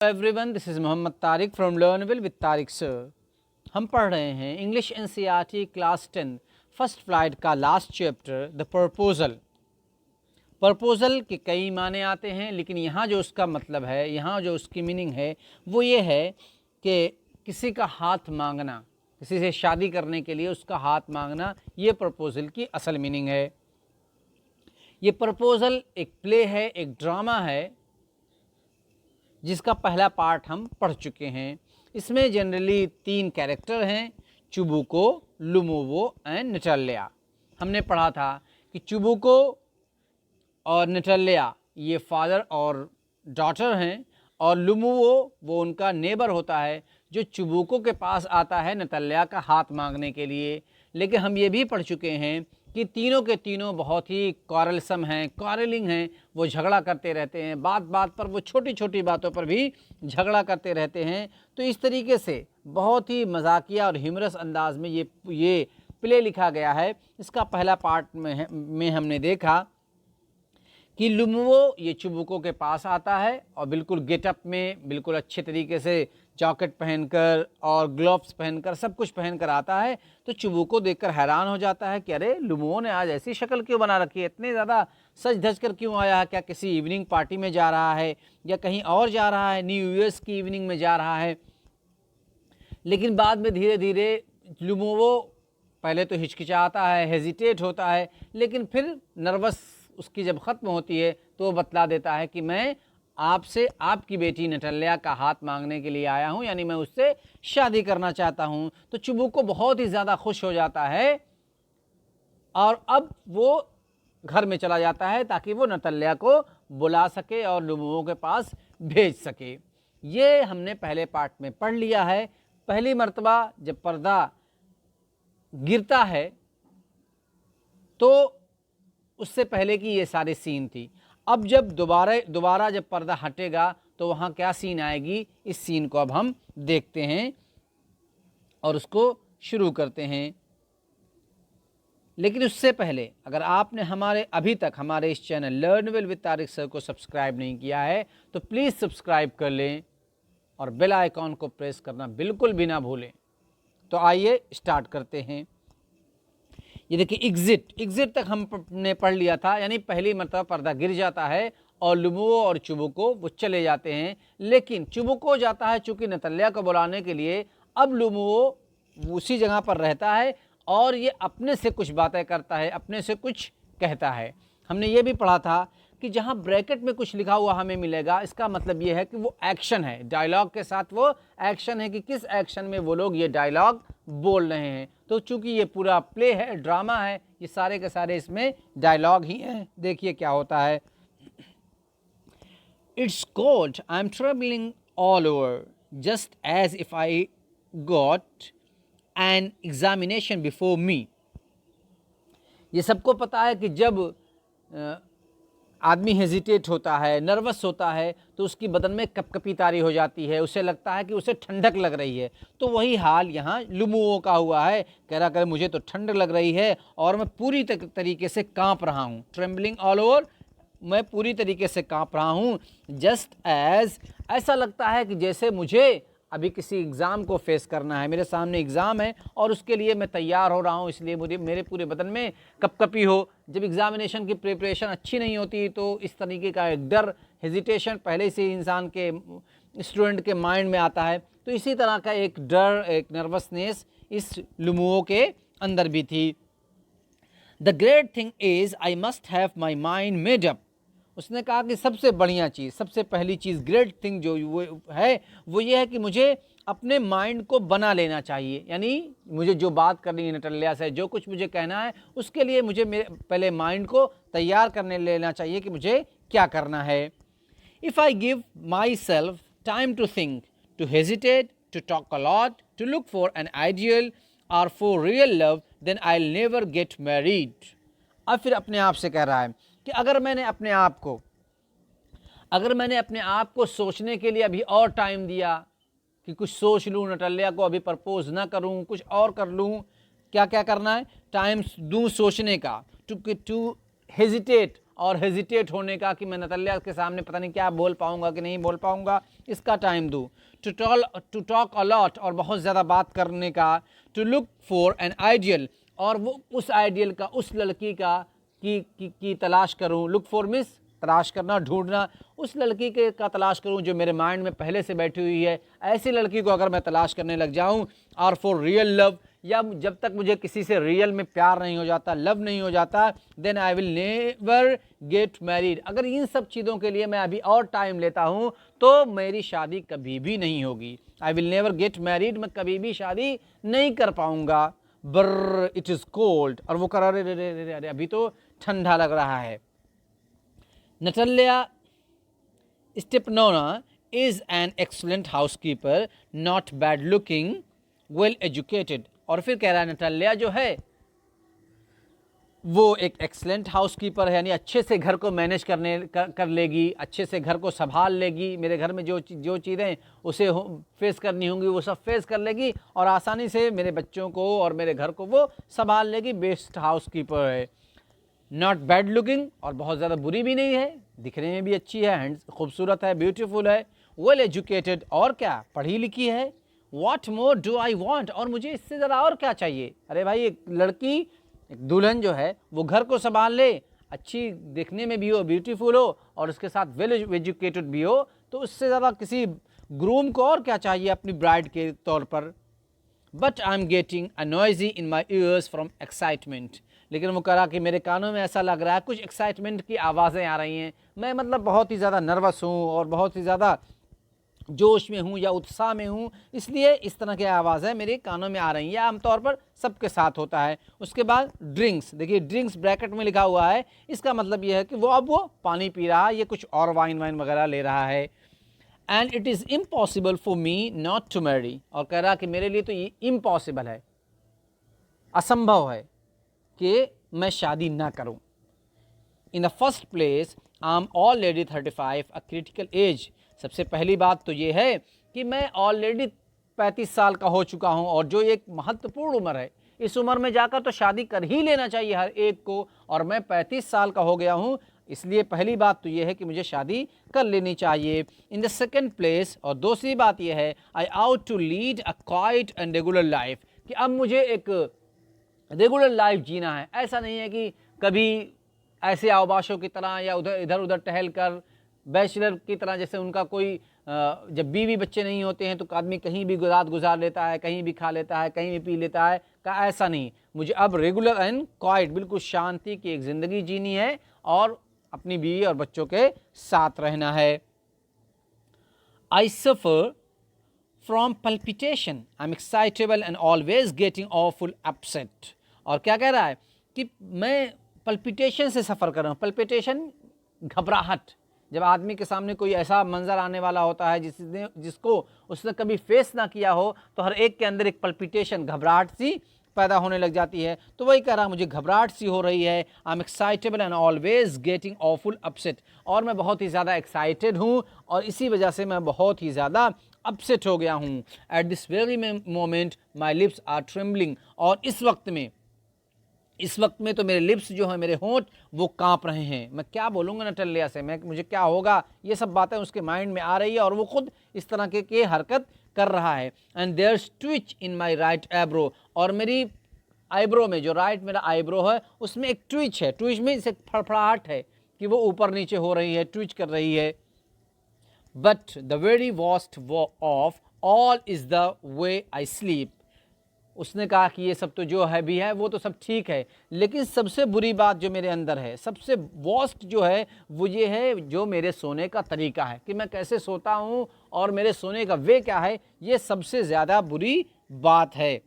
Everyone, this is Mohammad Tariq from Learnwill with Tariq sir. हम पढ़ रहे हैं English NCERT class 10 first flight का last chapter the proposal. Proposal के कई माने आते हैं, लेकिन यहाँ जो उसका मतलब है, यहाँ जो उसकी मीनिंग है वो ये है कि किसी का हाथ मांगना, किसी से शादी करने के लिए उसका हाथ मांगना, ये प्रपोजल की असल मीनिंग है। ये प्रपोजल एक प्ले है, एक ड्रामा है जिसका पहला पार्ट हम पढ़ चुके हैं। इसमें जनरली 3 कैरेक्टर हैं, चुबुको, लुमोवो एंड नटाल्या। हमने पढ़ा था कि चुबुको और नटाल्या ये फादर और डॉटर हैं, और लुमोवो वो उनका नेबर होता है जो चुबुको के पास आता है नटाल्या का हाथ मांगने के लिए। लेकिन हम ये भी पढ़ चुके हैं कि तीनों के तीनों बहुत ही क्वारलसम हैं, क्वारलिंग हैं, वो झगड़ा करते रहते हैं, बात बात पर, वो छोटी छोटी बातों पर भी झगड़ा करते रहते हैं। तो इस तरीके से बहुत ही मजाकिया और ह्यूमरस अंदाज में ये प्ले लिखा गया है। इसका पहला पार्ट में हमने देखा कि लुमोवो ये चुबुको के पास आता है और बिल्कुल गेटअप में, बिल्कुल अच्छे तरीके से जैकेट पहनकर और ग्लव्स पहनकर, सब कुछ पहनकर आता है। तो चुबुको देखकर हैरान हो जाता है कि अरे लुमोवो ने आज ऐसी शक्ल क्यों बना रखी है, इतने ज़्यादा सज धज कर क्यों आया है, क्या किसी इवनिंग पार्टी में जा रहा है या कहीं और जा रहा है, न्यू ईयर्स की इवनिंग में जा रहा है। लेकिन बाद में धीरे धीरे लुमोवो पहले तो हिचकिचाता है, हेजिटेट होता है, लेकिन फिर नर्वस उसकी जब ख़त्म होती है तो वो बतला देता है कि मैं आपसे आपकी बेटी नटाल्या का हाथ मांगने के लिए आया हूँ, यानी मैं उससे शादी करना चाहता हूँ। तो चुबुको बहुत ही ज़्यादा खुश हो जाता है और अब वो घर में चला जाता है ताकि वो नटाल्या को बुला सके और लुमोवो के पास भेज सके। ये हमने पहले पार्ट में पढ़ लिया है। पहली मर्तबा जब पर्दा गिरता है तो उससे पहले की ये सारी सीन थी। अब जब दोबारा जब पर्दा हटेगा तो वहाँ क्या सीन आएगी, इस सीन को अब हम देखते हैं और उसको शुरू करते हैं। लेकिन उससे पहले अगर आपने अभी तक हमारे इस चैनल लर्नविल विद तारिक सर को सब्सक्राइब नहीं किया है तो प्लीज़ सब्सक्राइब कर लें और बेल आइकॉन को प्रेस करना बिल्कुल भी ना भूलें। तो आइए स्टार्ट करते हैं। ये देखिए एग्जिट तक हमने पढ़ लिया था, यानी पहली मर्तबा पर्दा गिर जाता है और लुमोवो और चुबुको वो चले जाते हैं। लेकिन चुबुको जाता है चूँकि नटाल्या को बुलाने के लिए, अब लुमोवो उसी जगह पर रहता है और ये अपने से कुछ बातें करता है, अपने से कुछ कहता है। हमने ये भी पढ़ा था कि जहाँ ब्रैकेट में कुछ लिखा हुआ हमें मिलेगा, इसका मतलब ये है कि वो एक्शन है, डायलॉग के साथ वो एक्शन है कि किस एक्शन में वो लोग ये डायलॉग बोल रहे हैं। तो चूंकि ये पूरा प्ले है, ड्रामा है, ये सारे के सारे इसमें डायलॉग ही हैं। देखिए क्या होता है। It's cold, I am troubling all over, just as if I got an examination before me. ये सबको पता है कि जब आदमी हेजिटेट होता है, नर्वस होता है, तो उसकी बदन में कपकपी तारी हो जाती है, उसे लगता है कि उसे ठंडक लग रही है। तो वही हाल यहाँ लुमोवो का हुआ है। कह रहा कर मुझे तो ठंड लग रही है और मैं पूरी तरीके से कांप रहा हूँ। ट्रेम्बलिंग ऑल ओवर, मैं पूरी तरीके से कांप रहा हूँ। जस्ट एज, ऐसा लगता है कि जैसे मुझे अभी किसी एग्ज़ाम को फेस करना है, मेरे सामने एग्ज़ाम है और उसके लिए मैं तैयार हो रहा हूँ, इसलिए मुझे मेरे पूरे बदन में कपकपी हो। जब एग्ज़ामिनेशन की प्रिपरेशन अच्छी नहीं होती तो इस तरीके का एक डर, हेजिटेशन पहले से इंसान के, स्टूडेंट के माइंड में आता है। तो इसी तरह का एक डर, एक नर्वसनेस इस लुमोवो के अंदर भी थी। The great thing is I must have my mind made up. उसने कहा कि सबसे बढ़िया चीज़, सबसे पहली चीज़, ग्रेट थिंग जो वो है वो ये है कि मुझे अपने माइंड को बना लेना चाहिए। यानी मुझे जो बात करनी है नटाल्या से, जो कुछ मुझे कहना है, उसके लिए मुझे मेरे पहले माइंड को तैयार करने लेना चाहिए कि मुझे क्या करना है। If I give myself time to think, to hesitate, to talk a lot, to look for an ideal or for real love, then I will never get married. अब फिर अपने आप से कह रहा है कि अगर मैंने अपने आप को सोचने के लिए अभी और टाइम दिया कि कुछ सोच लूँ, नटाल्या को अभी प्रपोज ना करूँ, कुछ और कर लूँ, क्या क्या करना है, टाइम दूँ सोचने का, टू हेजिटेट और हेजिटेट होने का कि मैं नटल्या के सामने पता नहीं क्या बोल पाऊंगा कि नहीं बोल पाऊंगा, इसका टाइम दूँ। टू टॉक अलॉट, और बहुत ज़्यादा बात करने का। To look for an ideal, और वो उस आइडियल का, उस लड़की का की तलाश करूं। लुक फॉर मीन्स तलाश करना, ढूंढना। उस लड़की के का तलाश करूं जो मेरे माइंड में पहले से बैठी हुई है। ऐसी लड़की को अगर मैं तलाश करने लग जाऊं। और फॉर रियल लव, या जब तक मुझे किसी से रियल में प्यार नहीं हो जाता, लव नहीं हो जाता, then I will never get married. अगर इन सब चीज़ों के लिए मैं अभी और टाइम लेता हूँ तो मेरी शादी कभी भी नहीं होगी। आई विल नेवर गेट मैरिड, मैं कभी भी शादी नहीं कर पाऊँगा। बर इट इज़ कोल्ड, और वो कर अरे अभी तो ठंडा लग रहा है। Natalya Stepanovna is an excellent housekeeper, not bad looking, well educated. और फिर कह रहा है नटल्या जो है वो एक एक्सलेंट हाउसकीपर है, यानी अच्छे से घर को मैनेज कर लेगी, अच्छे से घर को संभाल लेगी। मेरे घर में जो चीज़ें उसे फेस करनी होंगी वो सब फेस कर लेगी, और आसानी से मेरे बच्चों को और मेरे घर को वो संभाल लेगी। बेस्ट हाउसकीपर है। नॉट बैड लुकिंग, और बहुत ज़्यादा बुरी भी नहीं है, दिखने में भी अच्छी है, खूबसूरत है, ब्यूटीफुल है। वेल एजुकेटेड, और क्या, पढ़ी लिखी है। What more do I want, और मुझे इससे ज़रा और क्या चाहिए। अरे भाई, एक लड़की, एक दुल्हन जो है वो घर को संभाल ले, अच्छी दिखने में भी हो, ब्यूटीफुल हो, और उसके साथ वेल एजुकेटेड भी हो, तो उससे ज़्यादा किसी ग्रूम को और क्या चाहिए अपनी ब्राइड के तौर पर। But I am getting a noisy in my years from excitement, लेकिन वो कहा कि मेरे कानों में ऐसा लग रहा है कुछ एक्साइटमेंट की आवाज़ें आ रही हैं। मैं मतलब बहुत ही ज़्यादा नर्वस हूँ और बहुत ही ज़्यादा जोश में हूँ या उत्साह में हूँ, इसलिए इस तरह की आवाज़ें मेरे कानों में आ रही हैं। आमतौर पर सबके साथ होता है। उसके बाद ड्रिंक्स, देखिए ड्रिंक्स ब्रैकेट में लिखा हुआ है, इसका मतलब ये है कि वो पानी पी रहा है, ये कुछ और वाइन वगैरह ले रहा है। And it is impossible for me not to marry, और कह रहा कि मेरे लिए तो ये इम्पॉसिबल है, असंभव है कि मैं शादी ना करूं। In the first place I am already 35, a critical age. सबसे पहली बात तो ये है कि मैं ऑलरेडी 35 साल का हो चुका हूं, और जो एक महत्वपूर्ण उम्र है, इस उम्र में जाकर तो शादी कर ही लेना चाहिए हर एक को, और मैं 35 साल का हो गया हूं, इसलिए पहली बात तो ये है कि मुझे शादी कर लेनी चाहिए। इन द सेकेंड प्लेस, और दूसरी बात यह है, I ought to lead a quiet and regular life, कि अब मुझे एक रेगुलर लाइफ जीना है। ऐसा नहीं है कि कभी ऐसे आवाबाशों की तरह या इधर उधर टहल कर बैचलर की तरह, जैसे उनका कोई जब बीवी बच्चे नहीं होते हैं तो आदमी कहीं भी रात गुजार लेता है, कहीं भी खा लेता है, कहीं भी पी लेता है, का ऐसा नहीं। मुझे अब रेगुलर एंड क्वाइट, बिल्कुल शांति की एक ज़िंदगी जीनी है और अपनी बीवी और बच्चों के साथ रहना है। I suffer from palpitation, I am excitable and always getting awful upset. और क्या कह रहा है कि मैं पल्पिटेशन से सफ़र कर रहा हूँ। पल्पिटेशन घबराहट, जब आदमी के सामने कोई ऐसा मंजर आने वाला होता है जिसको उसने कभी फेस ना किया हो, तो हर एक के अंदर एक पल्पिटेशन, घबराहट सी पैदा होने लग जाती है। तो वही कह रहा, मुझे घबराहट सी हो रही है। आई am excitable and always getting awful upset, और मैं बहुत ही ज़्यादा एक्साइटेड हूँ और इसी वजह से मैं बहुत ही ज़्यादा अपसेट हो गया हूँ। At this very moment my lips are trembling, और इस वक्त में तो मेरे लिप्स जो हैं, मेरे होंठ, वो कांप रहे हैं। मैं क्या बोलूँगा नटल्या से, मुझे क्या होगा, ये सब बातें उसके माइंड में आ रही है और वो खुद इस तरह के हरकत कर रहा है। And there's twitch in my right eyebrow, और मेरी आईब्रो में, जो राइट मेरा आईब्रो है, उसमें एक ट्विच है। ट्विच में इसे फड़फड़ाहट है कि वो ऊपर नीचे हो रही है, ट्विच कर रही है। But the very worst of all is the way I sleep. उसने कहा कि ये सब तो जो है भी है वो तो सब ठीक है, लेकिन सबसे बुरी बात जो मेरे अंदर है, सबसे वर्स्ट जो है, वो ये है जो मेरे सोने का तरीका है, कि मैं कैसे सोता हूँ और मेरे सोने का वे क्या है, ये सबसे ज़्यादा बुरी बात है।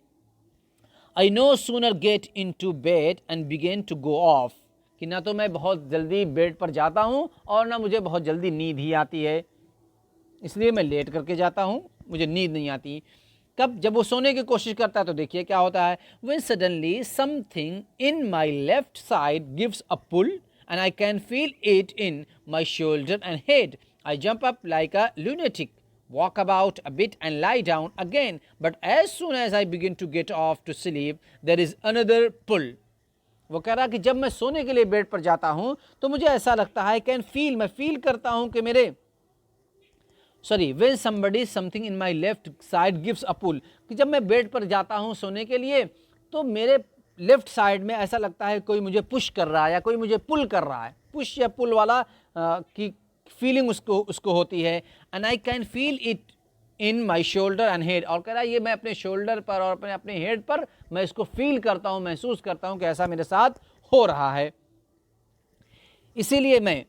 I no sooner get into bed and begin to go off, कि ना तो मैं बहुत जल्दी बेड पर जाता हूँ और ना मुझे बहुत जल्दी नींद ही आती है, इसलिए मैं लेट करके जाता हूँ, मुझे नींद नहीं आती। कब, जब वो सोने की कोशिश करता है तो देखिए क्या होता है। When suddenly something in my left side gives a pull and I can feel it in my shoulder and head. I jump up like a lunatic, walk about a bit and lie down again. But as soon as I begin to get off to sleep, there is another pull. वो कह रहा कि जब मैं सोने के लिए bed पर जाता हूँ तो मुझे ऐसा लगता है, कैन फील, मैं फील करता हूँ कि मेरे when somebody something in my left side gives a pull, कि जब मैं बेड पर जाता हूँ सोने के लिए तो मेरे लेफ्ट साइड में ऐसा लगता है कोई मुझे पुश कर रहा है या कोई मुझे पुल कर रहा है। पुश या पुल वाला की फीलिंग उसको होती है। And I can feel it in my shoulder and head, और कह रहा है ये मैं अपने शोल्डर पर और अपने हेड पर मैं इसको फील करता हूँ, महसूस करता हूँ कि ऐसा मेरे साथ हो रहा है। इसीलिए मैं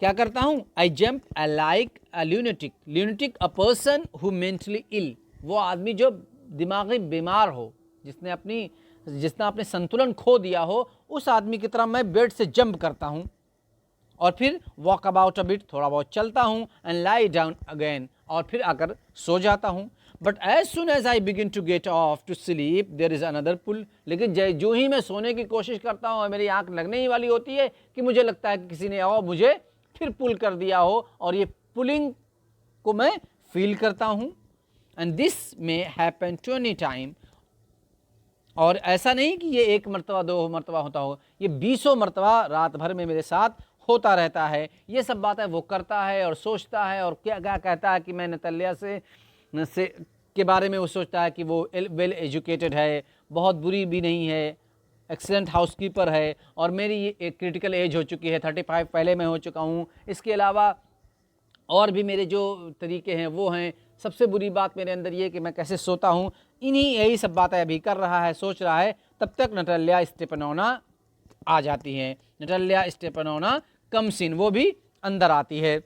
क्या करता हूँ, I jump I like a lunatic, lunatic a person who mentally ill, वो आदमी जो दिमागी बीमार हो, जिसने अपने संतुलन खो दिया हो, उस आदमी की तरह मैं बेड से जंप करता हूँ और फिर वॉक अबाउट अ बिट, थोड़ा बहुत चलता हूँ, एंड लाई डाउन अगेन, और फिर आकर सो जाता हूँ। But as soon as I begin to get off to sleep there is another pull, लेकिन जो ही मैं सोने की कोशिश करता हूँ और मेरी आंख लगने ही वाली होती है कि मुझे लगता है कि किसी ने और मुझे फिर पुल कर दिया हो, और ये पुलिंग को मैं फील करता हूँ। And this may happen 20 time, और ऐसा नहीं कि ये एक मरतबा दो मरतबा होता हो, ये 20 मरतबा रात भर में मेरे साथ होता रहता है। ये सब बातें वो करता है और सोचता है, और क्या क्या कहता है कि मैं नतल्या से के बारे में वो सोचता है कि वो वेल एजुकेटेड है, बहुत बुरी भी नहीं है, एक्सीलेंट हाउसकीपर है, और मेरी ये एक क्रिटिकल एज हो चुकी है, 35 पहले मैं हो चुका हूँ। इसके अलावा और भी मेरे जो तरीके हैं वो हैं। सबसे बुरी बात मेरे अंदर ये कि मैं कैसे सोता हूँ। यही सब बातें अभी कर रहा है, सोच रहा है, तब तक नटाल्या स्टेपनोना आ जाती हैं। नटाल्या स्टेपनोना कम्स इन, वो भी अंदर आती है,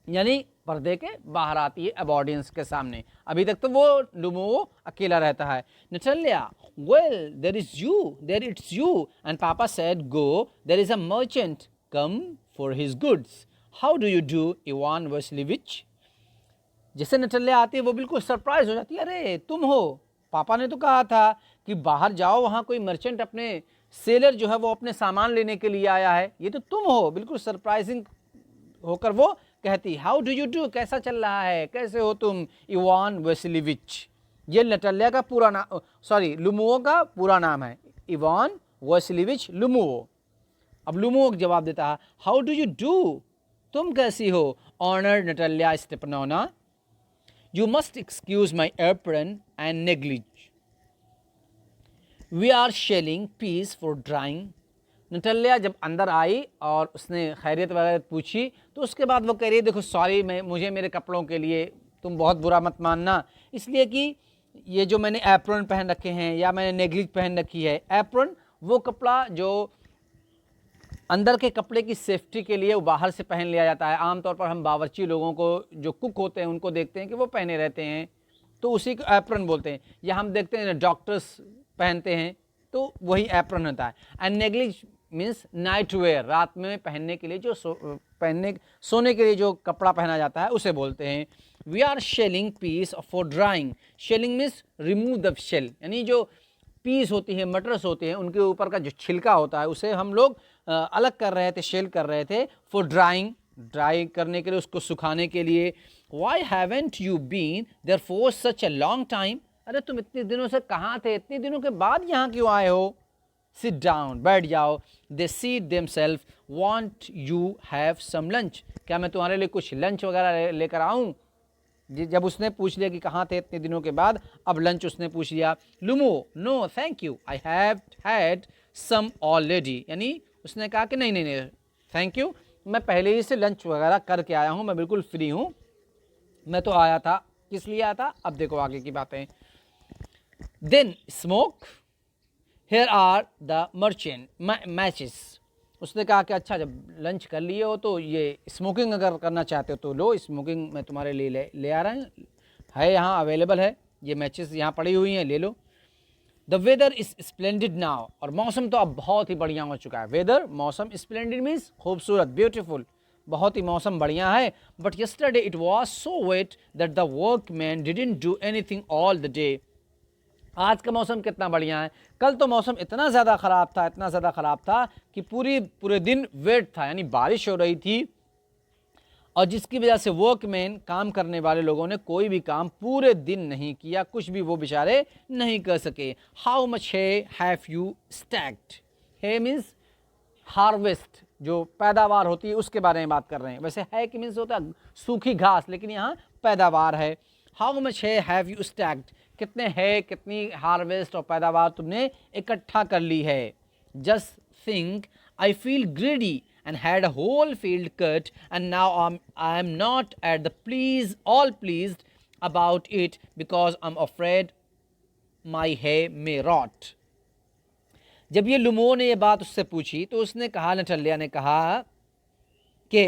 यानी पर्दे के बाहर आती है, अब ऑडियंस के सामने। अभी तक तो वो लुमोवो अकेला रहता है। Natalya, well there it's you, and papa said go, there is a merchant come for his goods, how do you do Ivan Vassilyevich. जैसे नटाल्या आती है वो बिल्कुल सरप्राइज हो जाती है, अरे तुम हो, पापा ने तो कहा था कि बाहर जाओ, वहाँ कोई मर्चेंट अपने सेलर जो है वो अपने सामान लेने के लिए आया है, ये तो तुम हो। बिल्कुल सरप्राइजिंग होकर वो कहती, हाउ डू यू डू, कैसा चल रहा है, कैसे हो तुम, इवान वैसिलिविच। ये नटाल्या का पूरा नाम, लुमोवो का पूरा नाम है, इवान वैसिलिविच लुमोवो। अब लुमोवो जवाब देता है, हाउ डू यू डू, तुम कैसी हो, honoured Natalya Stepanovna, you must excuse my apron and negligee, we are shelling peas for drying. Natalya जब अंदर आई और उसने खैरियत वगैरह पूछी, तो उसके बाद वो कह रही है, देखो सॉरी, मुझे मेरे कपड़ों के लिए तुम बहुत बुरा मत मानना, इसलिए कि ये जो मैंने एप्रन पहन रखे हैं या मैंने नेग्लिज पहन रखी है। एप्रन वो कपड़ा जो अंदर के कपड़े की सेफ्टी के लिए वो बाहर से पहन लिया जाता है। आमतौर पर हम बावर्ची लोगों को, जो कुक होते हैं, उनको देखते हैं कि वो पहने रहते हैं, तो उसी को एप्रन बोलते हैं। या हम देखते हैं डॉक्टर्स पहनते हैं, तो वही एप्रन होता है। एंड नेग्लिज मीन्स नाइट वेयर, रात में पहनने के लिए जो सोने के लिए जो कपड़ा पहना जाता है उसे बोलते हैं। We are shelling peas for drying, shelling means remove the shell, यानी जो पीस होती है, मटर्स होते हैं, उनके ऊपर का जो छिलका होता है उसे हम लोग अलग कर रहे थे, शेल कर रहे थे, फॉर ड्राइंग, ड्राई करने के लिए, उसको सुखाने के लिए। Why haven't you been there for such a long time, अरे तुम इतने दिनों से कहाँ थे, इतने दिनों के बाद यहाँ क्यों आए हो। सिट डाउन, बैठ जाओ। They seat themselves, want you have some lunch, क्या मैं तुम्हारे लिए कुछ लंच वगैरह लेकर आऊँ। जब उसने पूछ लिया कि कहाँ थे इतने दिनों के बाद, अब लंच उसने पूछ लिया। Lomov, no thank you, I have had some already, यानी उसने कहा कि नहीं नहीं नहीं थैंक यू, मैं पहले ही से लंच वगैरह करके आया हूँ, मैं बिल्कुल फ्री हूँ। मैं तो आया था, किस लिए आया था, अब देखो आगे की बातें। Then smoke, here are the merchant matches, उसने कहा कि अच्छा जब लंच कर लिए हो तो ये स्मोकिंग अगर करना चाहते हो तो लो, स्मोकिंग मैं तुम्हारे लिए ले आ रहे हैं, यहाँ अवेलेबल है, ये मैचेस यहाँ पड़ी हुई हैं, ले लो। The weather is splendid now, और मौसम तो अब बहुत ही बढ़िया हो चुका है। वेदर, मौसम, स्प्लेंडिड मीन्स खूबसूरत, ब्यूटीफुल, बहुत ही मौसम बढ़िया है। But yesterday it was so wet that the workman didn't do anything all the day, आज का मौसम कितना बढ़िया है, कल तो मौसम इतना ज़्यादा ख़राब था, इतना ज़्यादा ख़राब था कि पूरे दिन वेट था, यानी बारिश हो रही थी, और जिसकी वजह से वर्कमैन, काम करने वाले लोगों ने कोई भी काम पूरे दिन नहीं किया, कुछ भी वो बेचारे नहीं कर सके। हाउ मच है हैव यू स्टैक्ड? है मीन्स हार्वेस्ट, जो पैदावार होती है उसके बारे में बात कर रहे हैं। वैसे है कि मीन्स होता है सूखी घास, लेकिन यहाँ पैदावार है। हाउ मच है हैव यू स्टैक्ड? कितने है, कितनी हार्वेस्ट और पैदावार तुमने इकट्ठा कर ली है। Just think I feel greedy and had a whole field cut, and now I am not at the all pleased about it because I'm afraid my hay may rot. जब ये लुमो ने ये बात उससे पूछी तो उसने कहा, नटल्या ने कहा कि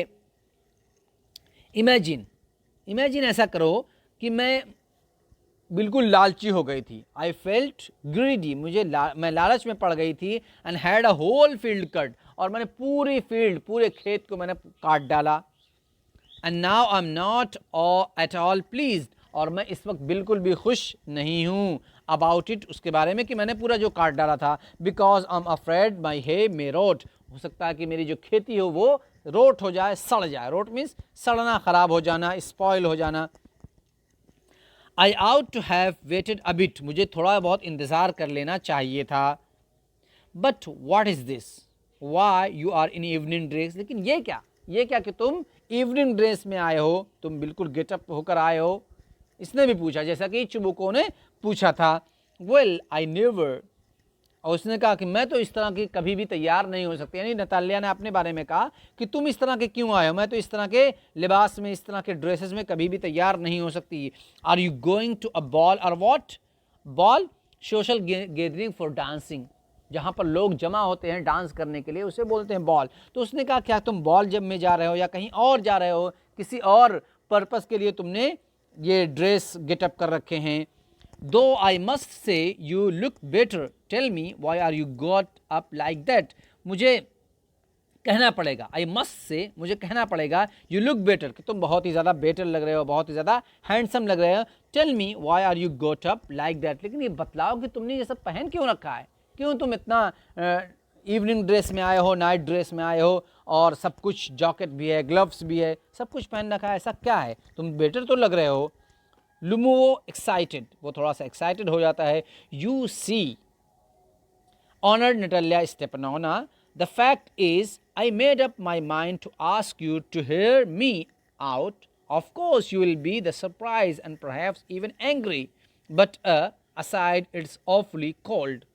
इमेजिन ऐसा करो कि मैं बिल्कुल लालची हो गई थी। आई फेल्ट ग्रीडी, मैं लालच में पड़ गई थी। And had a whole field cut, और मैंने पूरी फील्ड, पूरे खेत को मैंने काट डाला। And now I am not at all pleased, और मैं इस वक्त बिल्कुल भी खुश नहीं हूँ अबाउट इट, उसके बारे में कि मैंने पूरा जो काट डाला था। Because I am afraid my hay may rot, हो सकता है कि मेरी जो खेती हो वो रोट हो जाए, सड़ जाए। रोट मीन्स सड़ना, ख़राब हो जाना, स्पॉइल हो जाना। I ought to have waited a bit, मुझे थोड़ा बहुत इंतज़ार कर लेना चाहिए था। But what is this, why you are in evening dress? लेकिन ये क्या कि तुम इवनिंग ड्रेस में आए हो, तुम बिल्कुल गेटअप होकर आए हो। इसने भी पूछा, जैसा कि चुबुको ने पूछा था। वेल आई नेवर, और उसने कहा कि मैं तो इस तरह की कभी भी तैयार नहीं हो सकती। यानी नताल्या ने अपने बारे में कहा कि तुम इस तरह के क्यों आए हो, मैं तो इस तरह के लिबास में, इस तरह के ड्रेसेस में कभी भी तैयार नहीं हो सकती। Are you going to a ball or what? Ball social gathering for dancing, जहाँ पर लोग जमा होते हैं डांस करने के लिए, उसे बोलते हैं बॉल। तो उसने कहा क्या तुम बॉल जब में जा रहे हो या कहीं और जा रहे हो, किसी और पर्पस के लिए तुमने ये ड्रेस गेटअप कर रखे हैं। Though I must say you look better, tell me why are you got up like that? मुझे कहना पड़ेगा, आई मस्ट से, मुझे कहना पड़ेगा, यू लुक बेटर, कि तुम बहुत ही ज़्यादा बेटर लग रहे हो, बहुत ही ज़्यादा हैंडसम लग रहे हो। Tell me why are you got up like that, लेकिन ये बतलाओ कि तुमने ये सब पहन क्यों रखा है, क्यों तुम इतना इवनिंग ड्रेस में आए हो, नाइट ड्रेस में आए हो, और सब कुछ, जैकेट भी है, ग्लव्स भी है, सब कुछ पहन रखा है, ऐसा क्या है? तुम बेटर तो लग रहे हो। लुमुओ एक्साइटेड, वो थोड़ा सा एक्साइटेड हो जाता है। You see honoured Natalya Stepanovna, the fact is I made up my mind to ask you to hear me out. Of course you will be the surprise and perhaps even angry, but aside it's awfully cold.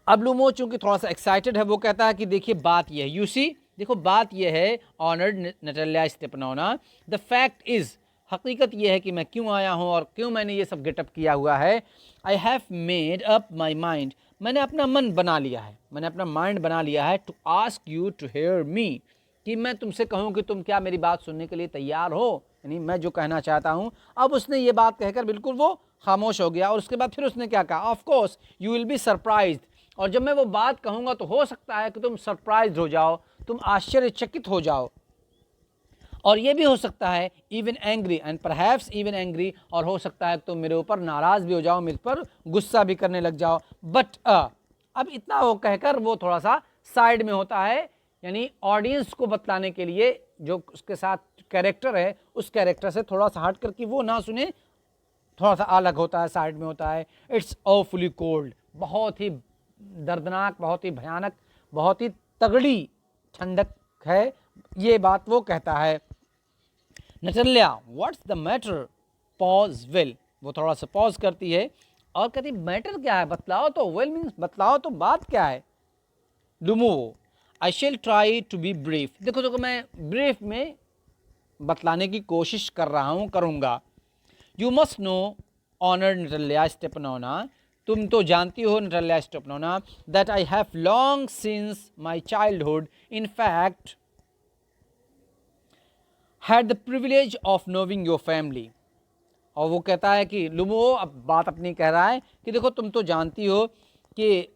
अब लुमो चूंकि थोड़ा सा excited है, वो कहता है कि देखिए बात यह है, यू सी, देखो बात यह है, honoured Natalya Stepanovna, the fact is, हकीकत यह है कि मैं क्यों आया हूँ और क्यों मैंने ये सब गेटअप किया हुआ है। I have made up my mind, मैंने अपना मन बना लिया है, मैंने अपना माइंड बना लिया है, to ask you to hear me, कि मैं तुमसे कहूँ कि तुम क्या मेरी बात सुनने के लिए तैयार हो, यानी मैं जो कहना चाहता हूँ। अब उसने ये बात कहकर बिल्कुल वो खामोश हो गया, और उसके बाद फिर उसने क्या कहा, of course you will be surprised, और जब मैं वो बात कहूँगा तो हो सकता है कि तुम सरप्राइज्ड हो जाओ, तुम आश्चर्यचकित हो जाओ, और ये भी हो सकता है even angry, and perhaps even angry, और हो सकता है कि तुम मेरे ऊपर नाराज़ भी हो जाओ, मेरे पर गुस्सा भी करने लग जाओ। बट अब इतना वो कहकर वो थोड़ा सा साइड में होता है, यानी ऑडियंस को बतलाने के लिए, जो उसके साथ कैरेक्टर है उस कैरेक्टर से थोड़ा सा हट कर कि वो ना सुने, थोड़ा सा अलग होता है, साइड में होता है। इट्स ऑफुली कोल्ड, बहुत ही दर्दनाक, बहुत ही भयानक, बहुत ही तगड़ी ठंडक है, ये बात वो कहता है। Natalya what's the matter, pause well, वो थोड़ा सा पॉज करती है और कहती मैटर क्या है, बतलाओ तो, वेल मीन्स बतलाओ तो, बात क्या है। Lomov I shall try to be brief, देखो मैं ब्रीफ में बतलाने की कोशिश कर रहा हूँ, करूँगा। You must know honoured Natalya Stepanovna, तुम तो जानती हो Natalya Stepanovna, that I have long since my childhood in fact had the privilege of knowing your family. और वो कहता है कि लुमो अब बात अपनी कह रहा है कि देखो तुम तो जानती हो कि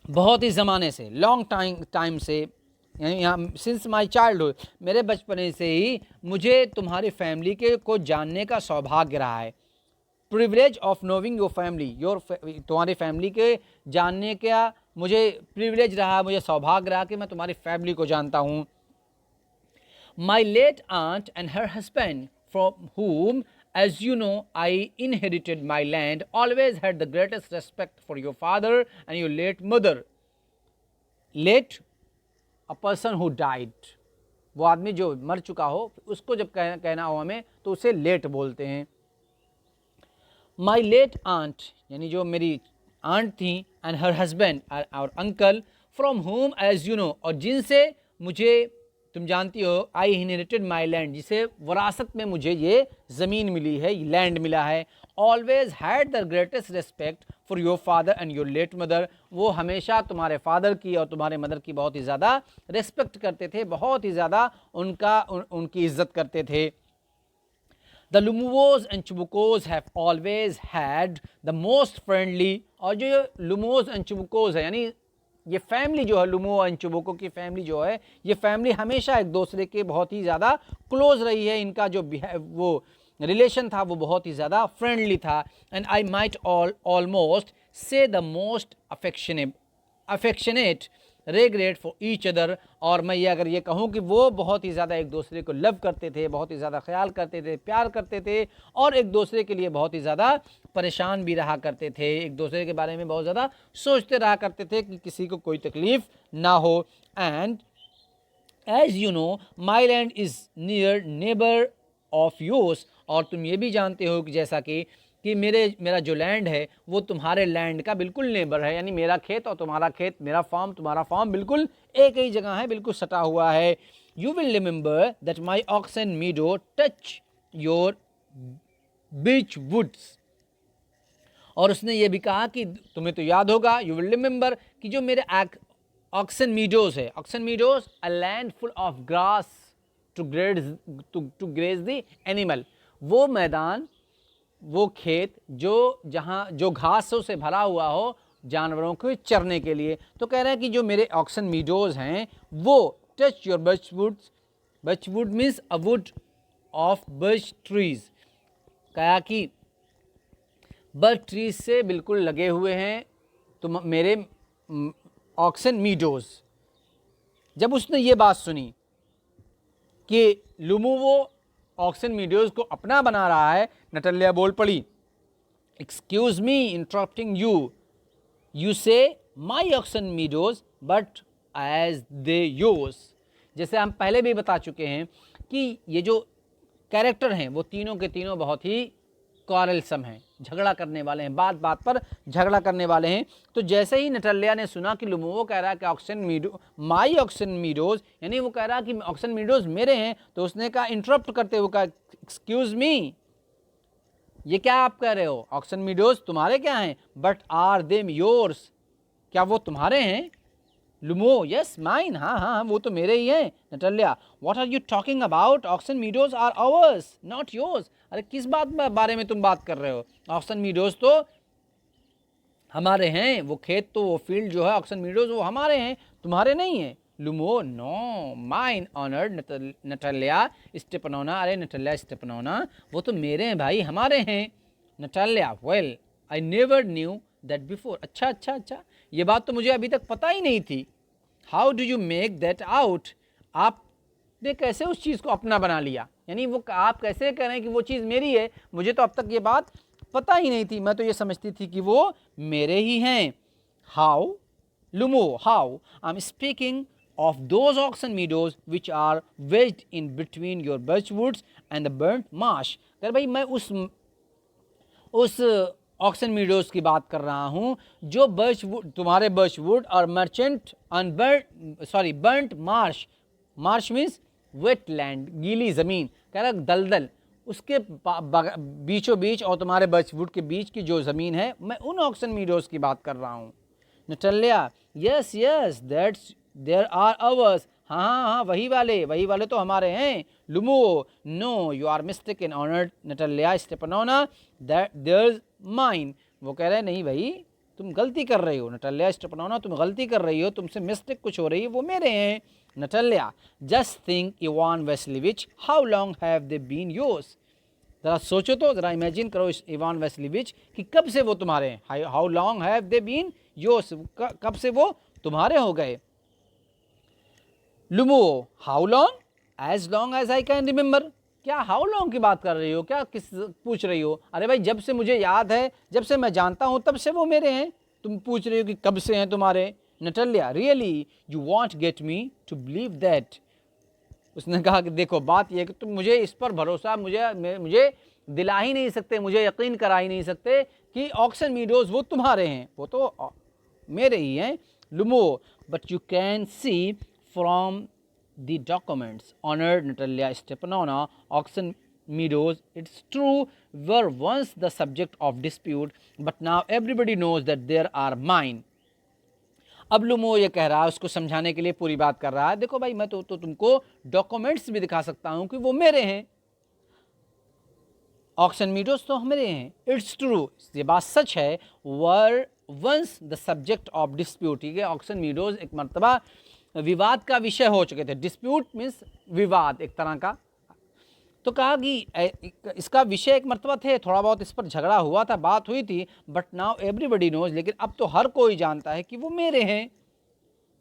बहुत ही ज़माने से, लॉन्ग टाइम से, यानी यहाँ सिंस माई चाइल्डहुड, मेरे बचपने से ही मुझे तुम्हारी फैमिली के को जानने का सौभाग्य रहा है। Privilege of knowing your family, तुम्हारी फैमिली के जानने का मुझे प्रिविलेज रहा, मुझे सौभाग्य रहा कि मैं तुम्हारी फैमिली को जानता हूँ। My late aunt and her husband, from whom, as you know, I inherited my land, always had the greatest respect for your father and your late mother. Late, a person who died. वो आदमी जो मर चुका हो, उसको जब कहना हो हमें तो उसे लेट बोलते हैं. माई लेट आंट यानी जो मेरी आंट थी, एंड हर हस्बैंड और uncle, from home as you know, और जिनसे मुझे, तुम जानती हो, आई इनहेरिटेड माई लैंड, जिसे वरासत में मुझे ये ज़मीन मिली है, लैंड मिला है. Always had the greatest respect for your father and your late mother, वो हमेशा तुम्हारे फादर की और तुम्हारे मदर की बहुत ही ज़्यादा रिस्पेक्ट करते थे, बहुत ही ज़्यादा उनकी इज्जत करते थे. The Lumuvos and Chubukos have always had the most friendly, और जो Lumuvos and Chubukos है, यानी ये फैमिली जो है, लुमो एंड चुबुको की फैमिली जो है, ये फैमिली हमेशा एक दूसरे के बहुत ही ज़्यादा क्लोज रही है. इनका जो वो रिलेशन था वो बहुत ही ज़्यादा फ्रेंडली था. एंड आई माइट ऑलमोस्ट से the most affectionate regret for each other, और मैं ये अगर ये कहूँ कि वो बहुत ही ज़्यादा एक दूसरे को लव करते थे, बहुत ही ज़्यादा ख्याल करते थे, प्यार करते थे, और एक दूसरे के लिए बहुत ही ज़्यादा परेशान भी रहा करते थे, एक दूसरे के बारे में बहुत ज़्यादा सोचते रहा करते थे कि किसी को कोई तकलीफ़ ना हो. And as you know my land is near neighbour of yours, और तुम ये भी जानते हो कि जैसा कि मेरा जो लैंड है वो तुम्हारे लैंड का बिल्कुल नेबर है, यानी मेरा खेत और तुम्हारा खेत, मेरा फार्म तुम्हारा फार्म बिल्कुल एक ही जगह है, बिल्कुल सटा हुआ है. You will remember that my oxen meadow touch your beech woods, और उसने ये भी कहा कि तुम्हें तो याद होगा, यू विल रिमेंबर, कि जो मेरे ऑक्सन मीडोज है, oxen meadows a land full of grass to graze the animal, वो मैदान, वो खेत जो घासों से भरा हुआ हो जानवरों को चरने के लिए. तो कह रहे हैं कि जो मेरे ऑक्सन मीडोज हैं वो touch your birchwoods, birchwood means a wood of birch trees, कहा कि बर्च ट्रीज से बिल्कुल लगे हुए हैं तो मेरे ऑक्सन मीडोज. जब उसने ये बात सुनी कि लुमुवो ऑक्सन मीडोज को अपना बना रहा है, नटल्या बोल पड़ी, excuse me interrupting you, you say my Oxen Meadows but are they yours. जैसे हम पहले भी बता चुके हैं कि ये जो कैरेक्टर हैं वो तीनों के तीनों बहुत ही क्वारलसम हैं, झगड़ा करने वाले हैं, बात बात पर झगड़ा करने वाले हैं. तो जैसे ही नटल्या ने सुना कि लुमोवो कह रहा है कि ऑक्सन मीडो माई ऑक्सन मीडोज, यानी वो कह रहा है कि ऑक्सन मीडोज मेरे हैं, तो उसने कहा इंटरप्ट करते हुए कहा एक्सक्यूज मी, ये क्या आप कह रहे हो, ऑक्सन मीडोज तुम्हारे क्या हैं, बट आर देम योर्स, क्या वो तुम्हारे हैं. लुमो यस माइन, हाँ हाँ वो तो मेरे ही हैं. Natalya what are you talking about, Oxen meadows are ours not yours, अरे किस बारे में तुम बात कर रहे हो, ऑक्सन मीडोज तो हमारे हैं, वो खेत तो वो फील्ड जो है ऑक्सन मीडोज वो हमारे हैं, तुम्हारे नहीं हैं. Lomov no mine honoured Natalya स्टेपनोना, अरे नटल्या स्टेपनोना वो तो मेरे हैं भाई, हमारे हैं. Natalya well I never knew that before, अच्छा, ये बात तो मुझे अभी तक पता ही नहीं थी. How do you make that out, आपने कैसे उस चीज़ को अपना बना लिया, यानी वो आप कैसे कह रहे हैं कि वो चीज़ मेरी है, मुझे तो अब तक ये बात पता ही नहीं थी, मैं तो ये समझती थी कि वो मेरे ही हैं. How Lomov, how I am speaking of those Oxen Meadows which are wedged in between your birchwoods and the burnt marsh. अगर भाई मैं उस ऑक्सन मीडोज की बात कर रहा हूँ जो बर्चवुड, तुम्हारे बर्चवुड और merchant burnt Marsh, Marsh means wetland, गीली ज़मीन, कह रहा दलदल, उसके बीचों बीच और तुम्हारे बर्चवुड के बीच की जो ज़मीन है, मैं उन ऑक्सन मीडोज की बात कर रहा हूँ. Natalya yes that's there are ours, हाँ वही वाले तो हमारे हैं. Lomov no you are mistaken honoured Natalya Stepanovna, that they're mine, वो कह रहे हैं नहीं भाई तुम गलती कर रही हो, नटल्या स्टेपनोना तुम गलती कर रही हो, तुमसे मिस्टेक कुछ हो रही है, वो मेरे हैं. Natalya just think Ivan Vassilevitch, how long have they been yours, ज़रा सोचो तो, ज़रा इमेजिन करो इस इवान वेस्लीविच कि कब से वो तुम्हारे हैं. How long have they been yours, कब से वो तुम्हारे हो गए. Lomov how long, as long as I can remember. क्या हाउ लॉन्ग की बात कर रही हो, क्या किस पूछ रही हो? अरे भाई जब से मुझे याद है, जब से मैं जानता हूँ तब से वो मेरे हैं। तुम पूछ रही हो कि कब से हैं तुम्हारे? Natalya, really you won't get me to believe that. उसने कहा कि देखो बात यह है कि तुम मुझे इस पर भरोसा मुझे दिला ही नहीं सकते, मुझे यकीन करा ही नहीं सकते कि ऑक्सन मीडोज वो तुम्हारे हैं, वो तो मेरे ही हैं। Lomov, but you can see from the documents, honored Natalia Stepanovna, Oxen Meadows, it's true, were once the subject of dispute, but now everybody knows that they are mine. अब लुमो ये कह रहा है, उसको समझाने के लिए पूरी बात कर रहा है, देखो भाई मैं तो तुमको डॉक्यूमेंट्स भी दिखा सकता हूं कि वो मेरे हैं, ऑक्सन मीडोज तो मेरे हैं। इट्स ट्रू, ये बात सच है। Were once the subject of dispute, ठीक है, ऑक्सन मीडोज एक मर्तबा विवाद का विषय हो चुके थे। डिस्प्यूट मीन्स विवाद एक तरह का। तो कहा कि इसका विषय एक मर्तबा थे, थोड़ा बहुत इस पर झगड़ा हुआ था, बात हुई थी, बट नाउ एवरीबडी नोज, लेकिन अब तो हर कोई जानता है कि वो मेरे हैं।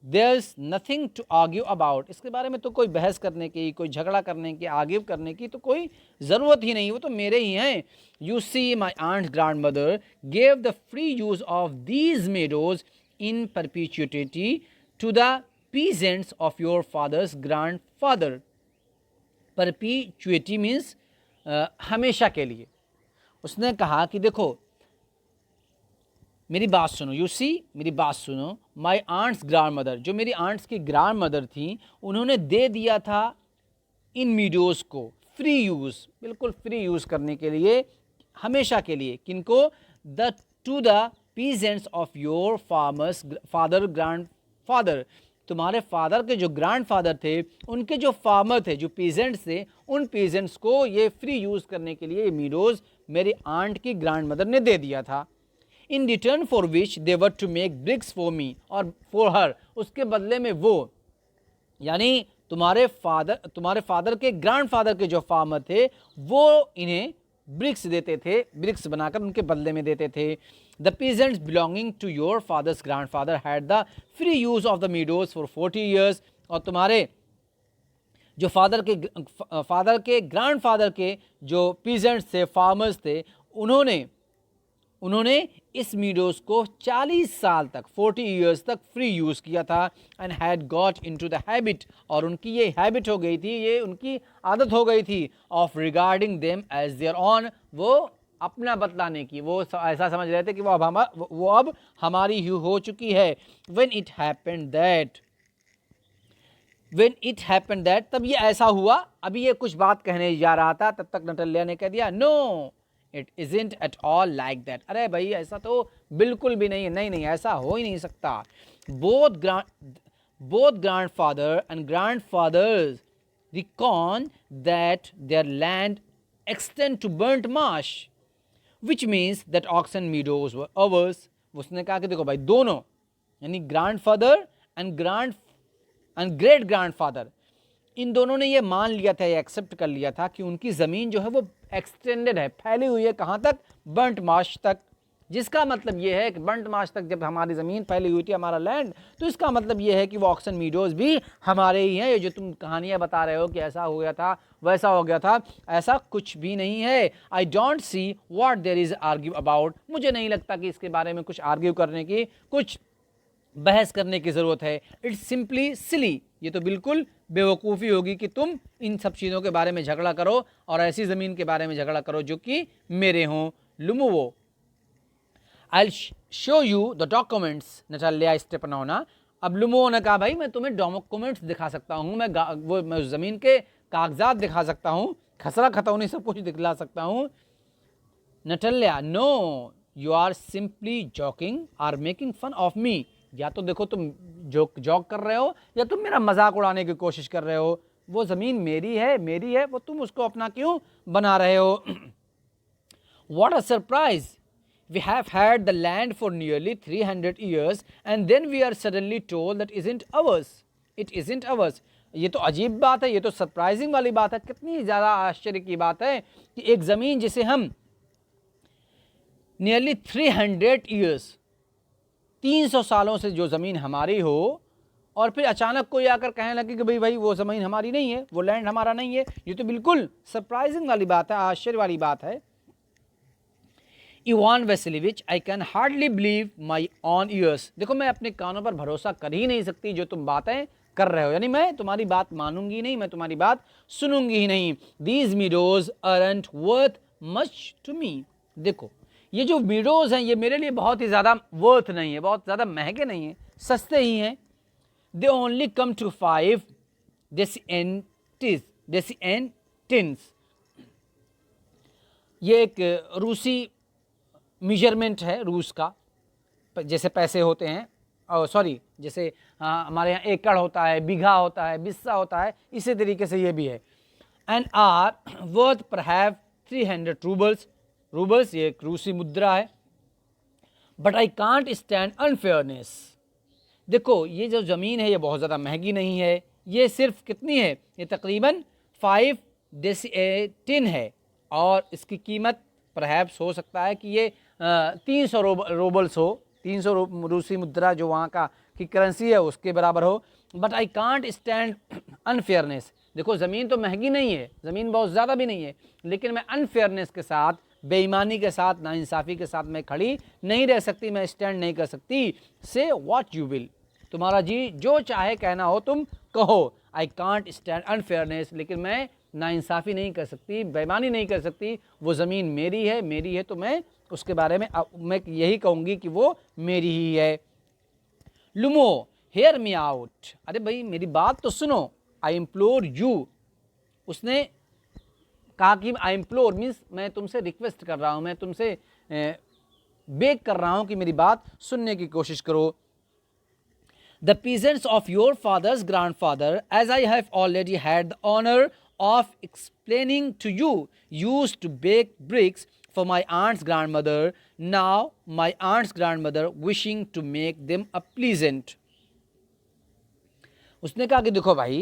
There is nothing to argue about, इसके बारे में तो कोई बहस करने की, कोई झगड़ा करने की, आर्ग्यू करने की तो कोई ज़रूरत ही नहीं, वो तो मेरे ही हैं। You see my aunt's grandmother gave the free use of these meadows in perpetuity to the peasants of your father's grandfather. Perpetuity means हमेशा के लिए। उसने कहा कि देखो मेरी बात सुनो, यू सी मेरी बात सुनो, माई आंट्स ग्रैंड मदर, जो मेरी आंट्स की ग्रैंड मदर थी, उन्होंने दे दिया था इन मीडोज को फ्री यूज़, बिल्कुल फ्री यूज़ करने के लिए, हमेशा के लिए। किनको? The two the peasants of your farmers father grand father, तुम्हारे फादर के जो ग्रैंडफादर थे, उनके जो फार्मर थे, जो पीजेंट्स थे, उन पीजेंट्स को ये फ्री यूज़ करने के लिए ये मीडोज मेरी आंट की ग्रैंड मदर ने दे दिया था। In return for which they were to make bricks for me और फॉर हर, उसके बदले में वो, यानी तुम्हारे फादर के ग्रैंडफादर के जो फार्मर थे वो इन्हें ब्रिक्स देते थे, ब्रिक्स बनाकर उनके बदले में देते थे। The peasants belonging to your father's grandfather had the free use of the meadows for 40 years, और तुम्हारे जो फादर के ग्रैंडफादर के जो पीजेंट्स थे, फार्मर्स थे, उन्होंने इस मीडोज को 40 साल तक, 40 years तक फ्री यूज़ किया था। And had got into the habit, और उनकी ये हैबिट हो गई थी, ये उनकी आदत हो गई थी, of regarding them as their own, वो अपना बतलाने की, वो ऐसा समझ रहे थे कि वो अब हमारी ही हो चुकी है। व्हेन इट हैपेंड दैट, तब ये ऐसा हुआ। अभी ये कुछ बात कहने जा रहा था, तब तक नटल्या ने कह दिया, no it isn't at all like that. अरे भाई ऐसा तो बिल्कुल भी नहीं है, नहीं ऐसा हो ही नहीं सकता। Both grandfather and grandfathers reckon that their land extend to burnt marsh, which means that oxen meadows were ours. उसने कहा कि देखो भाई दोनों, यानी ग्रैंडफादर एंड ग्रेट ग्रैंडफादर, इन दोनों ने ये मान लिया था, ये एक्सेप्ट कर लिया था कि उनकी ज़मीन जो है वो एक्सटेंडेड है, फैली हुई है, कहाँ तक? बर्न्ट मार्श तक। जिसका मतलब ये है कि बर्न्ट मार्श तक जब हमारी ज़मीन फैली हुई थी, हमारा लैंड, तो इसका मतलब ये है कि वो ऑक्सन मीडोज भी हमारे ही हैं। ये जो तुम कहानियाँ बता रहे हो कि ऐसा हो गया था, वैसा हो गया था, ऐसा कुछ भी नहीं है। I don't see what there is argue about, मुझे नहीं लगता कि इसके बारे में कुछ आर्ग्यू करने की, कुछ बहस करने की ज़रूरत है। इट्स सिंपली सिली, ये तो बिल्कुल बेवकूफ़ी होगी कि तुम इन सब चीज़ों के बारे में झगड़ा करो और ऐसी ज़मीन के बारे में झगड़ा करो जो कि मेरे हों। Lomov, I show you the documents Natalya Stepanovna. अब लुमोवो ने कहा भाई मैं तुम्हें डॉक्यूमेंट्स दिखा सकता हूँ, मैं उस ज़मीन के कागजात दिखा सकता हूँ, खसरा खतौनी सब कुछ दिखला सकता हूँ। Natalya, no you are simply joking or making fun of me. या तो देखो तुम जॉक कर रहे हो या तुम मेरा मजाक उड़ाने की कोशिश कर रहे हो। वो ज़मीन मेरी है, वो तुम उसको अपना क्यों बना रहे हो? What a surprise! We have had the land for nearly 300 years and then we are suddenly told that isn't ours. It isn't ours. ये तो अजीब बात है, ये तो सरप्राइजिंग वाली बात है। कितनी ज़्यादा आश्चर्य की बात है कि एक ज़मीन जिसे हम nearly 300 years, 300 सालों से जो ज़मीन हमारी हो, और फिर अचानक कोई आकर कहने लगे कि भाई भाई वो ज़मीन हमारी नहीं है, वो लैंड हमारा नहीं है। ये तो बिल्कुल सरप्राइजिंग वाली बात है, आश्चर्य वाली बात है। Ivan Vassilevitch, I can hardly believe my own ears. देखो मैं अपने कानों पर भरोसा कर ही नहीं सकती जो तुम बातें कर रहे हो, यानी मैं तुम्हारी बात मानूंगी नहीं, मैं तुम्हारी बात सुनूंगी ही नहीं। These meadows aren't worth much to me. देखो ये जो मीडोज हैं ये मेरे लिए बहुत ही ज़्यादा वर्थ नहीं है, बहुत ज़्यादा महंगे नहीं हैं, सस्ते ही हैं। They only come to 5 dessiatins. ये एक रूसी मेजरमेंट है रूस का, जैसे पैसे होते हैं, सॉरी जैसे हमारे यहाँ एकड़ होता है, बीघा होता है, बिस्सा होता है, इसी तरीके से ये भी है। And are worth perhaps 300 roubles. Roubles ये एक रूसी मुद्रा है। But I can't stand unfairness. देखो ये जो ज़मीन है ये बहुत ज़्यादा महंगी नहीं है, ये सिर्फ कितनी है, ये तकरीबन 5 डेसिएटिन है, और इसकी कीमत परहैप्स हो सकता है कि ये 300 रूबल्स हो, 300 रूसी मुद्रा जो वहाँ का की करेंसी है उसके बराबर हो। But I can't stand unfairness. देखो ज़मीन तो महंगी नहीं है, ज़मीन बहुत ज़्यादा भी नहीं है, लेकिन मैं अनफेयरनेस के साथ, बेईमानी के साथ, नाइंसाफ़ी के साथ मैं खड़ी नहीं रह सकती, मैं स्टैंड नहीं कर सकती। से व्हाट यू विल, तुम्हारा जी जो चाहे कहना हो तुम कहो। आई कांट स्टैंड अनफेयरनेस, लेकिन मैं नाइंसाफ़ी नहीं कर सकती, बेईमानी नहीं कर सकती। वो ज़मीन मेरी है तो मैं उसके बारे में मैं यही कहूँगी कि वो मेरी ही है। लुमो हेयर मी आउट, अरे भाई मेरी बात तो सुनो। आई इम्प्लोर यू, उसने कहा कि आई इम्प्लोर मीन्स मैं तुमसे रिक्वेस्ट कर रहा हूँ, मैं तुमसे बेग कर रहा हूँ कि मेरी बात सुनने की कोशिश करो। The peasants of your father's grandfather, as I have already had the honor of explaining to you, used to bake bricks for my aunt's grandmother. Now my aunt's grandmother wishing to make them a pleasant. उसने कहा कि देखो भाई,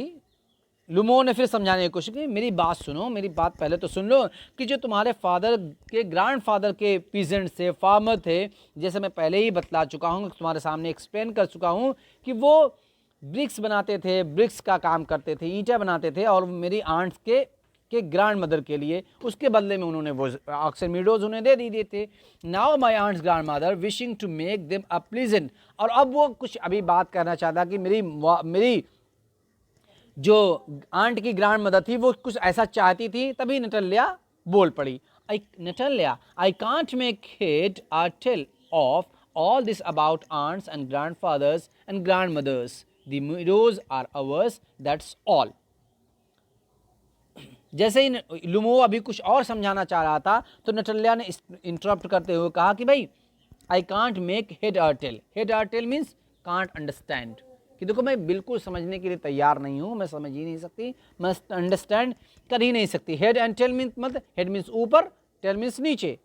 लुमो ने फिर समझाने की कोशिश की, मेरी बात सुनो, मेरी बात पहले तो सुन लो कि जो तुम्हारे फादर के ग्रैंडफादर के पीजेंट थे, फार्मर थे, जैसे मैं पहले ही बतला चुका हूँ, तुम्हारे सामने एक्सप्लेन कर चुका हूँ कि वो ब्रिक्स बनाते थे, ब्रिक्स का काम करते थे, ईंटें बनाते थे, और मेरी आंट्स के ग्रैंड मदर के लिए उसके बदले में उन्होंने वो ऑक्सन मीडोज उन्हें दे दिए थे। Now my aunt's grandmother wishing to make them a pleasant, और अब वो कुछ अभी बात करना चाहता कि मेरी जो आंट की ग्रैंड मदर थी वो कुछ ऐसा चाहती थी। तभी नटल्या बोल पड़ी, Natalya I can't make head or tail of all this about aunts and grandfathers and grandmothers. The meadows are ours, that's all. जैसे ही लुमो अभी कुछ और समझाना चाह रहा था तो नटल्या ने इंटरप्ट करते हुए कहा कि भाई आई can't make head or tell. Head or tell means can't understand, कि देखो मैं बिल्कुल समझने के लिए तैयार नहीं हूँ, मैं समझ ही नहीं सकती, मैं अंडरस्टैंड कर ही नहीं सकती। हेड एंड टेल मीन्स मतलब हेड मीन्स ऊपर, टेल मीन्स नीचे।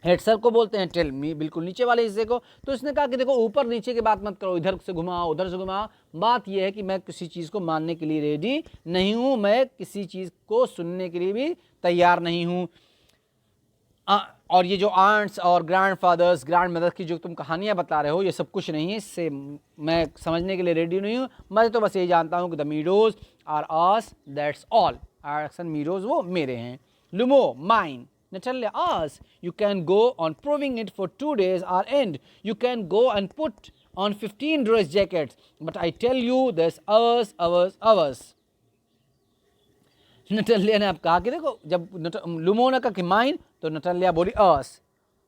हेड सर को बोलते हैं, टेल मी बिल्कुल नीचे वाले हिस्से को। तो इसने कहा कि देखो ऊपर नीचे की बात मत करो, इधर से घुमाओ उधर से घुमाओ। बात यह है कि मैं किसी चीज़ को मानने के लिए रेडी नहीं हूँ, मैं किसी चीज़ को सुनने के लिए भी तैयार नहीं हूँ। और ये जो आंट्स और ग्रैंड फादर्स ग्रैंड मदर्स की जो तुम कहानियाँ बता रहे हो ये सब कुछ नहीं है, इससे मैं समझने के लिए रेडी नहीं हूँ। मैं तो बस ये जानता हूँ कि the meadows are ours, that's all. Oxen meadows वो मेरे हैं। लुमो mine. Natalia asks, you can go on proving it for 2 days or end. You can go and put on 15 dress jackets. But I tell you, there's hours. नटल्या ने अब कहा कि देखो, जब लुमो ने कहा कि माइन, तो नटल्या बोली अस।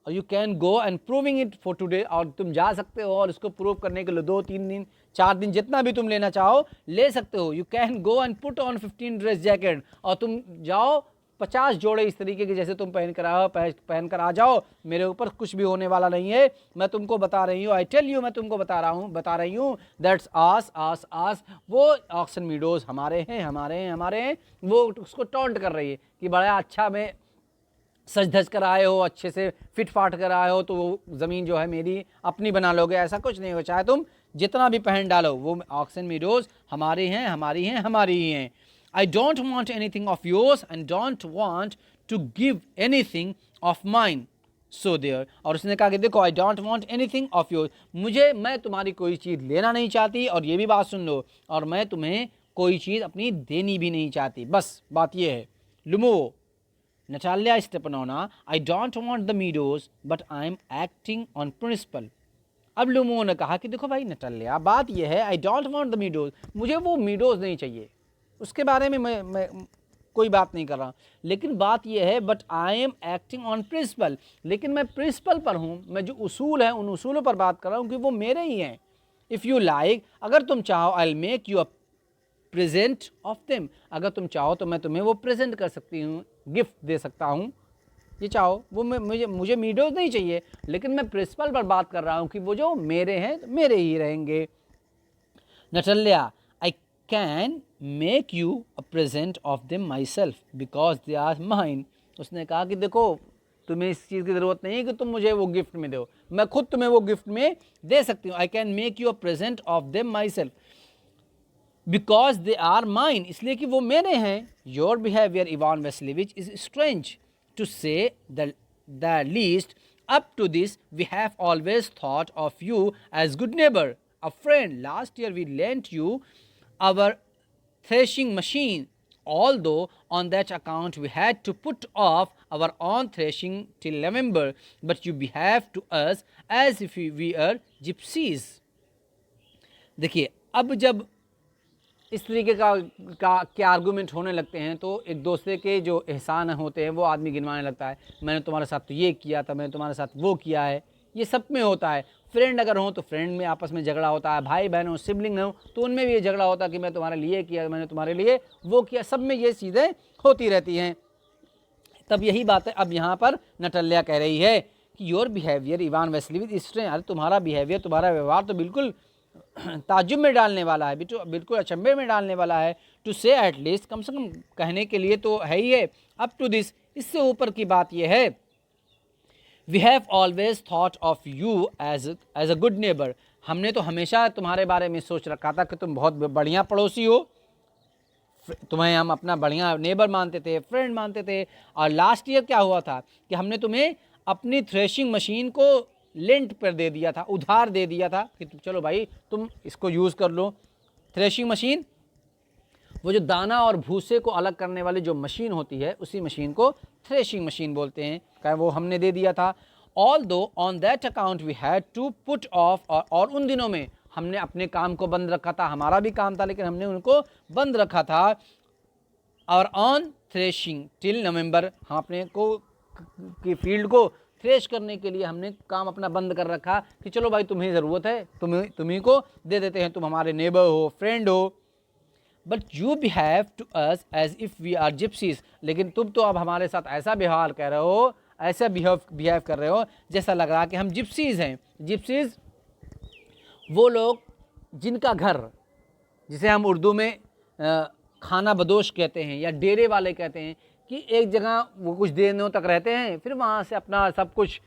और you can go and proving it for today, और तुम जा सकते हो और इसको प्रूव करने के लिए 2-3 दिन 4 दिन जितना भी तुम लेना चाहो ले सकते हो। You can go and put on 15 dress jacket, और तुम जाओ 50 जोड़े इस तरीके के जैसे तुम पहन कर आ जाओ, मेरे ऊपर कुछ भी होने वाला नहीं है। मैं तुमको बता रही हूँ, आई टेल यू, मैं तुमको बता रही हूँ, दैट्स आस। वो ऑक्सन मीडोज हमारे हैं। वो उसको टॉन्ट कर रही है कि बड़ा अच्छा में सज धज कर आए हो, अच्छे से फिट फाट कर आए हो, तो वो ज़मीन जो है मेरी अपनी बना लोगे। ऐसा कुछ नहीं हो, चाहे तुम जितना भी पहन डालो, वो ऑक्सन मीडोज हमारी ही हैं। I don't want anything of yours and don't want to give anything of mine. So there. और उसने कहा कि देखो I don't want anything of yours, मैं तुम्हारी कोई चीज़ लेना नहीं चाहती, और ये भी बात सुन लो, और मैं तुम्हें कोई चीज़ अपनी देनी भी नहीं चाहती, बस बात ये है। Lomov Natalya Stepanovna, I don't want the meadows but I am acting on principle. अब लुमो ने कहा कि देखो भाई नटालिया, बात ये है, I don't want the meadows, मुझे वो मीडोज नहीं चाहिए, उसके बारे में मैं कोई बात नहीं कर रहा, लेकिन बात यह है but I am acting on principle, लेकिन मैं प्रिंसिपल पर हूँ, मैं जो उसूल है उन उसूलों पर बात कर रहा हूँ कि वो मेरे ही हैं। इफ़ यू लाइक, अगर तुम चाहो, I will make you a present of them, अगर तुम चाहो तो मैं तुम्हें वो प्रेजेंट कर सकती हूँ, गिफ्ट दे सकता हूँ, ये चाहो वो मुझे मीडोज नहीं चाहिए, लेकिन मैं प्रिंसिपल पर बात कर रहा हूँ कि वो जो मेरे हैं तो मेरे ही रहेंगे। Natalia, I can make you a present of them myself because they are mine. उसने कहा कि देखो तुम्हें इस चीज़ की ज़रूरत नहीं है कि तुम मुझे वो गिफ्ट में दो, मैं खुद तुम्हें वो गिफ्ट में दे सकती हूँ। I can make you a present of them myself because they are mine, इसलिए कि वो मेरे हैं। Your behaviour Ivan Vassilevitch is strange to say the least, up to this we have always thought of you as good neighbor, a friend. Last year we lent you our threshing machine, although on that account we had to put off our own threshing till November, but you behave to us as if we were gypsies. देखिए, अब जब इस तरीके के argument होने लगते हैं तो एक दूसरे के जो एहसान होते हैं वो आदमी गिनवाने लगता है, मैंने तुम्हारे साथ तो ये किया था, मैंने तुम्हारे साथ वो किया है। ये सब में होता है। फ्रेंड अगर हो तो फ्रेंड में आपस में झगड़ा होता है, भाई बहन हो, सिबलिंग हो तो उनमें भी ये झगड़ा होता है कि मैं तुम्हारे लिए किया, मैंने तुम्हारे लिए वो किया, सब में ये चीज़ें होती रहती हैं। तब यही बात है अब यहाँ पर नटालिया कह रही है कि your behaviour Ivan Vassilevitch is strange, अरे तुम्हारा बिहेवियर, तुम्हारा व्यवहार तो बिल्कुल ताज्जुब में डालने वाला है, बिल्कुल अचंभे में डालने वाला है। टू से एट लीस्ट, कम से कम कहने के लिए तो है ही है। अप टू दिस, इससे ऊपर की बात यह है, we have always thought of you as a good neighbour, हमने तो हमेशा तुम्हारे बारे में सोच रखा था कि तुम बहुत बढ़िया पड़ोसी हो, तुम्हें हम अपना बढ़िया नेबर मानते थे, फ्रेंड मानते थे। और लास्ट ईयर क्या हुआ था कि हमने तुम्हें अपनी थ्रेशिंग मशीन को लेंट पर दे दिया था, उधार दे दिया था कि चलो भाई तुम इसको यूज़ कर लो। थ्रेशिंग मशीन, वो जो दाना और भूसे को अलग करने वाली जो मशीन होती है उसी मशीन को थ्रेशिंग मशीन बोलते हैं, क्या वो हमने दे दिया था। Although on that account we had to put off, और उन दिनों में हमने अपने काम को बंद रखा था, हमारा भी काम था लेकिन हमने उनको बंद रखा था। और ऑन थ्रेशिंग टिल नवंबर, हम अपने को की फील्ड को थ्रेश करने के लिए हमने काम अपना बंद कर रखा कि चलो भाई तुम्हें ज़रूरत है, तुम्ही को दे देते हैं, तुम हमारे नेबर हो, फ्रेंड हो। But you behave to us as if we are gypsies, लेकिन तुम तो अब हमारे साथ ऐसा व्यवहार कर रहे हो, ऐसा बिहेव कर रहे हो जैसा लग रहा है कि हम जिप्सीज हैं। जिप्सीज वो लोग जिनका घर, जिसे हम उर्दू में खाना बदोश कहते हैं या डेरे वाले कहते हैं, कि एक जगह वो कुछ दिनों तक रहते हैं, फिर वहाँ से अपना सब कुछ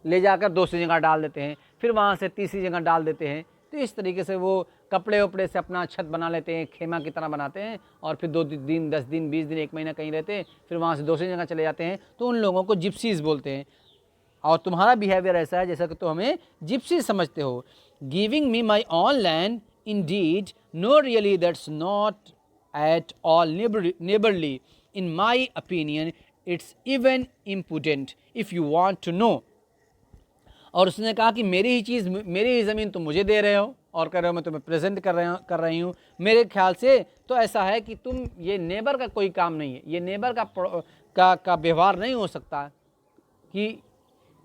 ले जाकर दूसरी जगह डाल देते हैं, फिर वहाँ से तीसरी जगह डाल देते हैं। तो इस तरीके से वो कपड़े वपड़े से अपना छत बना लेते हैं, खेमा की तरह बनाते हैं, और फिर 2 दिन 10 दिन 20 दिन 1 महीना कहीं रहते हैं, फिर वहाँ से दूसरी जगह चले जाते हैं। तो उन लोगों को जिप्सीज बोलते हैं। और तुम्हारा बिहेवियर ऐसा है जैसा कि तुम हमें जिप्सी समझते हो। Giving me my own land indeed, no really that's not at all neighbourly, in my opinion it's even impudent if you want to know। और उसने कहा कि मेरी ही चीज़, मेरी ही ज़मीन तुम मुझे दे रहे हो और कह रहे हो मैं तुम्हें प्रेजेंट कर रही हूँ। मेरे ख्याल से तो ऐसा है कि तुम, ये नेबर का कोई काम नहीं है, ये नेबर का व्यवहार नहीं हो सकता, कि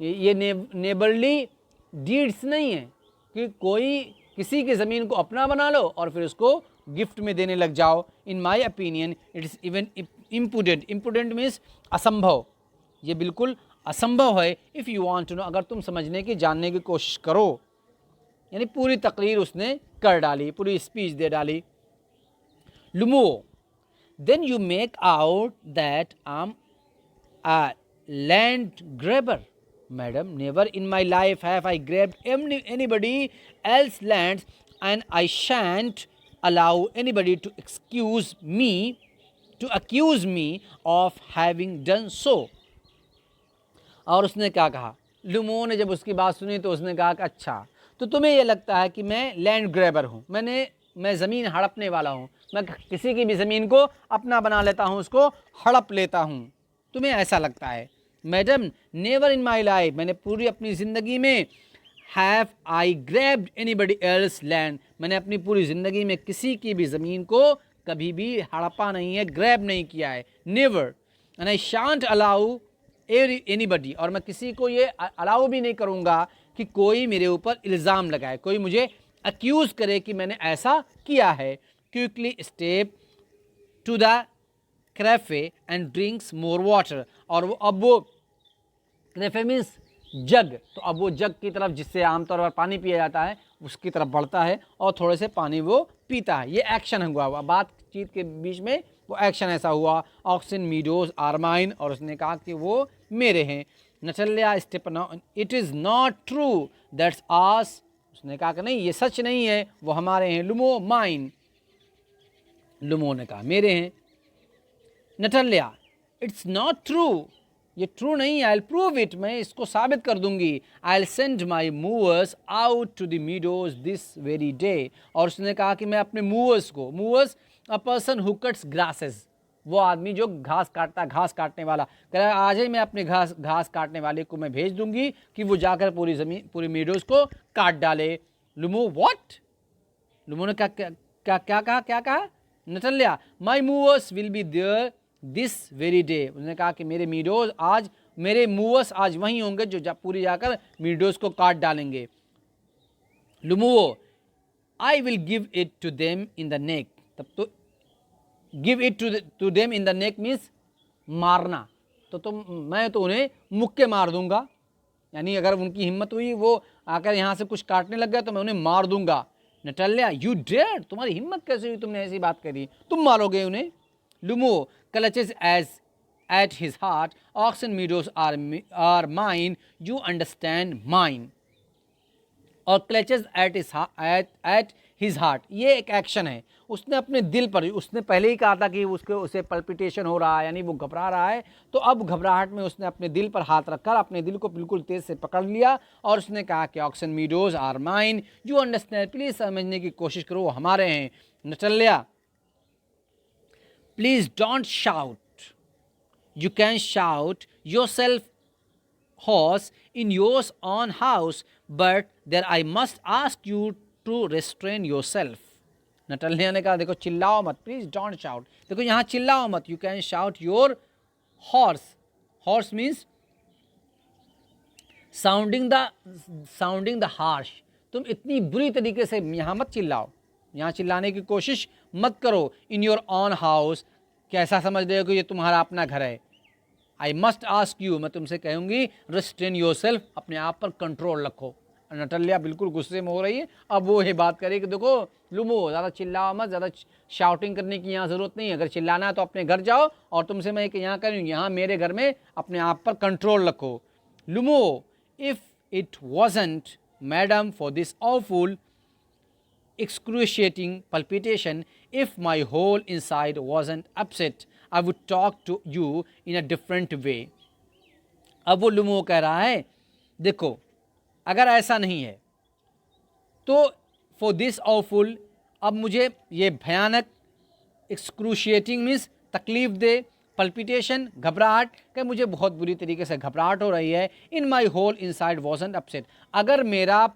ये नेबरली डीड्स नहीं है कि कोई किसी की ज़मीन को अपना बना लो और फिर उसको गिफ्ट में देने लग जाओ। In my opinion it is even impudent, impudent means असंभव, ये बिल्कुल असंभव है। If you want to know, अगर तुम समझने की, जानने की कोशिश करो। यानी पूरी तकरीर उसने कर डाली, पूरी स्पीच दे डाली। Lomov, then you make out that I am a land grabber. Madam, never in my life have I grabbed anybody else's lands, and I shan't allow anybody to accuse me of having done so। और उसने क्या कहा, लुमो ने जब उसकी बात सुनी तो उसने कहा कि अच्छा, तो तुम्हें ये लगता है कि मैं लैंड ग्रैबर हूँ, मैं ज़मीन हड़पने वाला हूँ, मैं किसी की भी ज़मीन को अपना बना लेता हूँ, उसको हड़प लेता हूँ, तुम्हें ऐसा लगता है। Madam, never in my life, मैंने पूरी अपनी ज़िंदगी में have I grabbed anybody else land, मैंने अपनी पूरी ज़िंदगी में किसी की भी ज़मीन को कभी भी हड़पा नहीं है, ग्रैब नहीं किया है, never. And I shan't allow anybody, और मैं किसी को ये अलाउ भी नहीं करूँगा कि कोई मेरे ऊपर इल्ज़ाम लगाए, कोई मुझे अक्यूज़ करे कि मैंने ऐसा किया है। Quickly step to the cafe and drinks more water, और अब वो कैफे मीन्स जग, तो अब वो जग की तरफ जिससे आमतौर पर पानी पिया जाता है उसकी तरफ बढ़ता है और थोड़े से पानी वो पीता है। ये एक्शन हुआ बातचीत के बीच में, वो एक्शन ऐसा हुआ। ऑक्सन मीडोज आर माइन, और उसने कहा कि वो मेरे हैं। Natalya Stepan, it is not true that's ours, उसने कहा कि नहीं ये सच नहीं है, वो हमारे हैं। लुमो माइन, लुमो ने कहा मेरे हैं। नटल्या, इट्स नॉट ट्रू, ये ट्रू नहीं है, आई विल प्रूव इट, मैं इसको साबित कर दूंगी। I will send my mowers out to the meadows this very day, और उसने कहा कि मैं अपने मूवर्स को, mowers a person who cuts grasses, वो आदमी जो घास काटता है, घास काटने वाला, कह रहा है आज ही मैं अपने घास काटने वाले को मैं भेज दूंगी कि वो जाकर पूरी ज़मीन, पूरी मीडोज को काट डाले। लुमो, व्हाट, लुमो ने क्या कहा Natalya, my mowers will be there this very day, उसने कहा कि मेरे मीडोज आज, मेरे मूवर्स आज वहीं होंगे जो पूरी जाकर मीडोज को काट डालेंगे। Lomov, I will give it to them in the neck, तब तो give it to them in the neck means मारना, तो मैं तो उन्हें मुक्के मार दूंगा, यानी अगर उनकी हिम्मत हुई वो आकर यहाँ से कुछ काटने लग गया तो मैं उन्हें मार दूंगा। नटल्या, यू डेयर, तुम्हारी हिम्मत कैसे हुई, तुमने ऐसी बात करी, तुम मारोगे उन्हें। लुमो clutches as at his heart, oxen meadows are mine, you understand mine, और clutches at his heart, ये एक एक्शन है, उसने अपने दिल पर, उसने पहले ही कहा था कि उसे पल्पिटेशन हो रहा है, यानी वो घबरा रहा है, तो अब घबराहट में उसने अपने दिल पर हाथ रखकर अपने दिल को बिल्कुल तेज से पकड़ लिया और उसने कहा कि oxen meadows are mine, you understand, please समझने की कोशिश करो, वो हमारे हैं। नटल्या, please don't shout, you can shout yourself hoarse in your own house, but there I must ask you to restrain yourself। नटल्या ने कहा देखो चिल्लाओ मत, प्लीज डोंट शाउट, देखो यहाँ चिल्लाओ मत, you can shout your horse, horse means sounding the harsh, तुम इतनी बुरी तरीके से यहाँ मत चिल्लाओ, यहाँ चिल्लाने की कोशिश मत करो। इन योर ऑन हाउस, कैसा समझ रहे हो कि ये तुम्हारा अपना घर है। आई मस्ट आस्क यू, मैं तुमसे कहूँगी रेस्ट्रेन योर सेल्फ, अपने आप पर कंट्रोल रखो। नटल्या बिल्कुल गुस्से में हो रही है, अब वो ये बात करे कि देखो लुमो, ज़्यादा चिल्लाओ मत, ज़्यादा शाउटिंग करने की यहाँ ज़रूरत नहीं है, अगर चिल्लाना है तो अपने घर जाओ, और तुमसे मैं यहाँ करूँ, यहाँ मेरे घर में अपने आप पर कंट्रोल रखो। Lomov, if it wasn't madam for this awful excruciating palpitation, if my whole inside wasn't upset, I would talk to you in a different way। अब वो लुमो कह रहा है देखो अगर ऐसा नहीं है तो for this awful, अब मुझे ये भयानक, excruciating मीन्स तकलीफ दे, पल्पिटेशन घबराहट, कि मुझे बहुत बुरी तरीके से घबराहट हो रही है। In my whole inside wasn't upset, अगर मेरा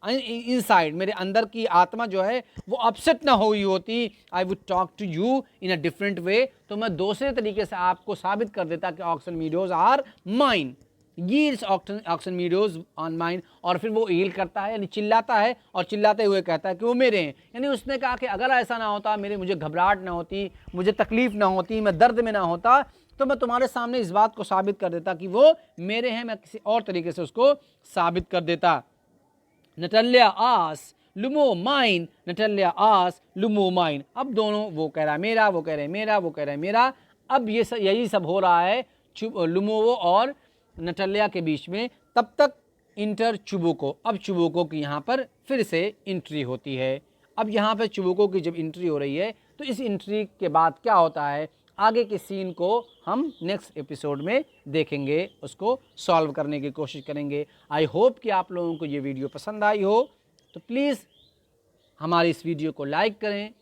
इनसाइड, मेरे अंदर की आत्मा जो है वो अपसेट ना हुई होती, I would talk to you in a different way, तो मैं दूसरे तरीके से आपको साबित कर देता कि oxen meadows are mine, yields oxen meadows on mine, और फिर वो हील करता है, यानी चिल्लाता है और चिल्लाते हुए कहता है कि वो मेरे हैं। यानी उसने कहा कि अगर ऐसा ना होता, मुझे घबराहट ना होती, मुझे तकलीफ ना होती, मैं दर्द में ना होता, तो मैं तुम्हारे सामने इस बात को साबित कर देता कि वो मेरे हैं, मैं किसी और तरीके से उसको साबित कर देता। नटल्या आस लुमो माइन, नटल्या आस लुमो माइन, अब दोनों, वो कह रहा है मेरा, वो कह रहे हैं मेरा, वो कह रहे हैं मेरा, अब यही सब हो रहा है लुमोवो और नटल्या के बीच में। तब तक इंटर चुबुको, अब चुबुको की यहाँ पर फिर से एंट्री होती है। अब यहाँ पर चुबुको की जब एंट्री हो रही है तो इस एंट्री के बाद क्या होता है आगे के सीन को हम नेक्स्ट एपिसोड में देखेंगे, उसको सॉल्व करने की कोशिश करेंगे। आई होप कि आप लोगों को ये वीडियो पसंद आई हो, तो प्लीज़ हमारी इस वीडियो को लाइक करें,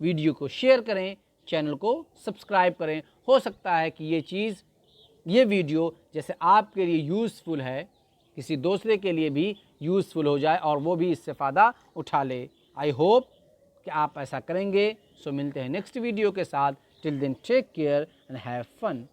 वीडियो को शेयर करें, चैनल को सब्सक्राइब करें। हो सकता है कि ये वीडियो जैसे आपके लिए यूज़फुल है, किसी दूसरे के लिए भी यूज़फुल हो जाए और वो भी इससे फ़ायदा उठा ले। आई होप कि आप ऐसा करेंगे। सो मिलते हैं नेक्स्ट वीडियो के साथ। Till then take care and have fun.